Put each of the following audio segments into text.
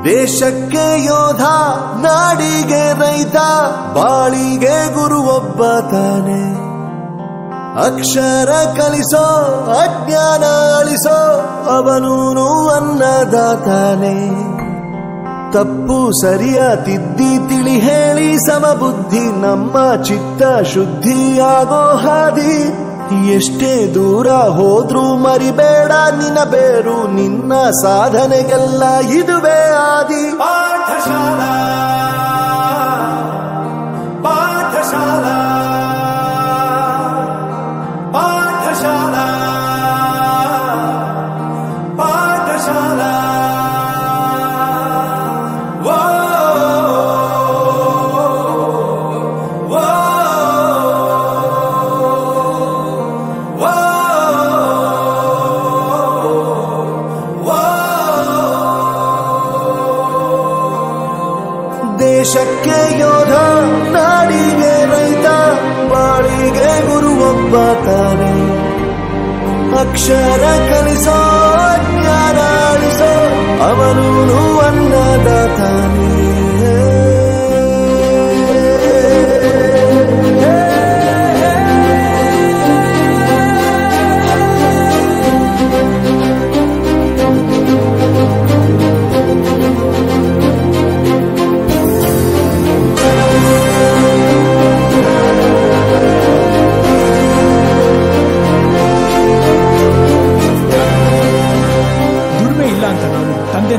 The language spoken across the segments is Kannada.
ದೇಶಕ್ಕೆ ಯೋಧ, ನಾಡಿಗೆ ರೈತ, ಬಾಳಿಗೆ ಗುರು ಒಬ್ಬ ತಾನೆ. ಅಕ್ಷರ ಕಲಿಸೋ, ಅಜ್ಞಾನ ಅಳಿಸೋ, ಅವನೂನು ಅನ್ನದಾತಾನೆ. ತಪ್ಪು ಸರಿಯ ತಿದ್ದಿ ತಿಳಿ ಹೇಳಿ ಸಮಬುದ್ಧಿ ನಮ್ಮ ಚಿತ್ತ ಶುದ್ಧಿಯಾಗೋ ಹಾದಿ. ಎಷ್ಟೇ ದೂರ ಹೋದ್ರೂ ಮರಿಬೇಡ ನಿನ್ನ ಬೇರು, ನಿನ್ನ ಸಾಧನೆಗೆಲ್ಲ ಇದುವೇ ಆದಿ. ಪಾಠಶಾಲಾ ಪಾಠಶಾಲಾ ಪಾಠಶಾಲಾ ಪಾಠಶಾಲಾ. ದೇಶಕ್ಕೆ ಯೋಧ, ನಾಡಿಗೆ ರೈತ, ಬಾಳಿಗೆ ಗುರು ಒಬ್ಬ ತಾನೆ. ಅಕ್ಷರ ಕಲಿಸೋ, ಜ್ಞಾನ ಅಳಿಸೋ, ಅವನೂನು ಅನ್ನದಾತಾನೆ.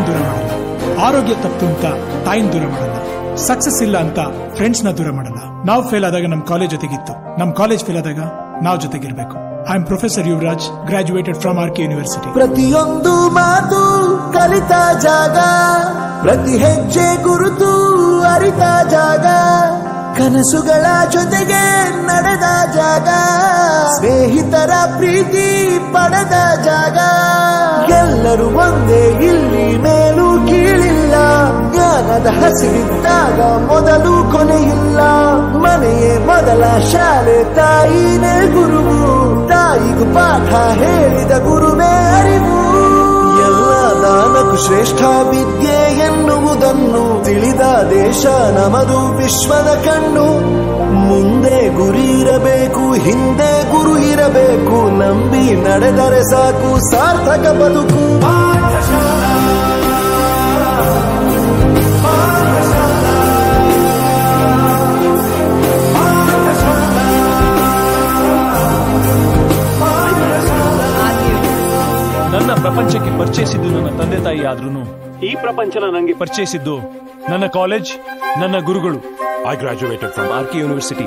ದೂರ ಮಾಡಲ್ಲ, ಆರೋಗ್ಯ ತಪ್ಪು ಅಂತ ತಾಯಿನ ದೂರ ಮಾಡಲ್ಲ, ಸಕ್ಸಸ್ ಇಲ್ಲ ಅಂತ ಫ್ರೆಂಡ್ಸ್ ನ ದೂರ ಮಾಡಲ್ಲ. ನಾವು ಫೇಲ್ ಆದಾಗ ನಮ್ ಕಾಲೇಜ್ ಜೊತೆಗಿತ್ತು, ನಮ್ ಕಾಲೇಜ್ ಫೇಲ್ ಆದಾಗ ನಾವು ಜೊತೆಗಿರ್ಬೇಕು. I am professor Yuvraj, graduated from RK university. ಪ್ರತಿಯೊಂದು ಮಾತು ಕಲಿತ ಜಾಗ, ಪ್ರತಿ ಹೆಜ್ಜೆ ಗುರುತು ಅರಿತ ಜಾಗ, ಕನಸುಗಳ ಜೊತೆಗೆ ನಡೆದ ಜಾಗ, ಸ್ನೇಹಿತರ ಪ್ರೀತಿ ಪಡೆದ ಜಾಗ. ಎಲ್ಲರೂ ಒಂದೇ, ಇಲ್ಲಿ ಮೇಲೂ ಕೀಳಿಲ್ಲ, ಜ್ಞಾನದ ಹಸಿರಿದ್ದಾಗ ಮೊದಲು ಕೊನೆಯಿಲ್ಲ. ಮನೆಯೇ ಮೊದಲ ಶಾಲೆ, ತಾಯಿನೇ ಗುರುವು, ತಾಯಿಗೂ ಪಾಠ ಹೇಳಿದ ಗುರುವೇ ಅರಿವು. ಎಲ್ಲ ದಾನಕ್ಕೂ ಶ್ರೇಷ್ಠ ವಿದ್ಯೆ ಎನ್ನುವುದನ್ನು ತಿಳಿದ ದೇಶ ನಮದು, ವಿಶ್ವದ ಕಣ್ಣು. ಮುಂದೆ ಗುರಿ ಇರಬೇಕು, ಹಿಂದೆ ಗುರು ಇರಬೇಕು, ನಂಬಿ ನಡೆದರೆ ಸಾಕು ಸಾರ್ಥಕ ಬದುಕು. ಪಾಠಶಾಲಾ ಪಾಠಶಾಲಾ ಪಾಠಶಾಲಾ. ನನ್ನ ಪ್ರಪಂಚಕ್ಕೆ ಪರಿಚಯಿಸಿದ್ದು ನನ್ನ ತಂದೆ ತಾಯಿ ಆದ್ರೂ ಈ ಪ್ರಪಂಚನ ನನಗೆ ಪರಿಚಯಿಸಿದ್ದು ನನ್ನ ಕಾಲೇಜ್, ನನ್ನ ಗುರುಗಳು. I graduated from RK University.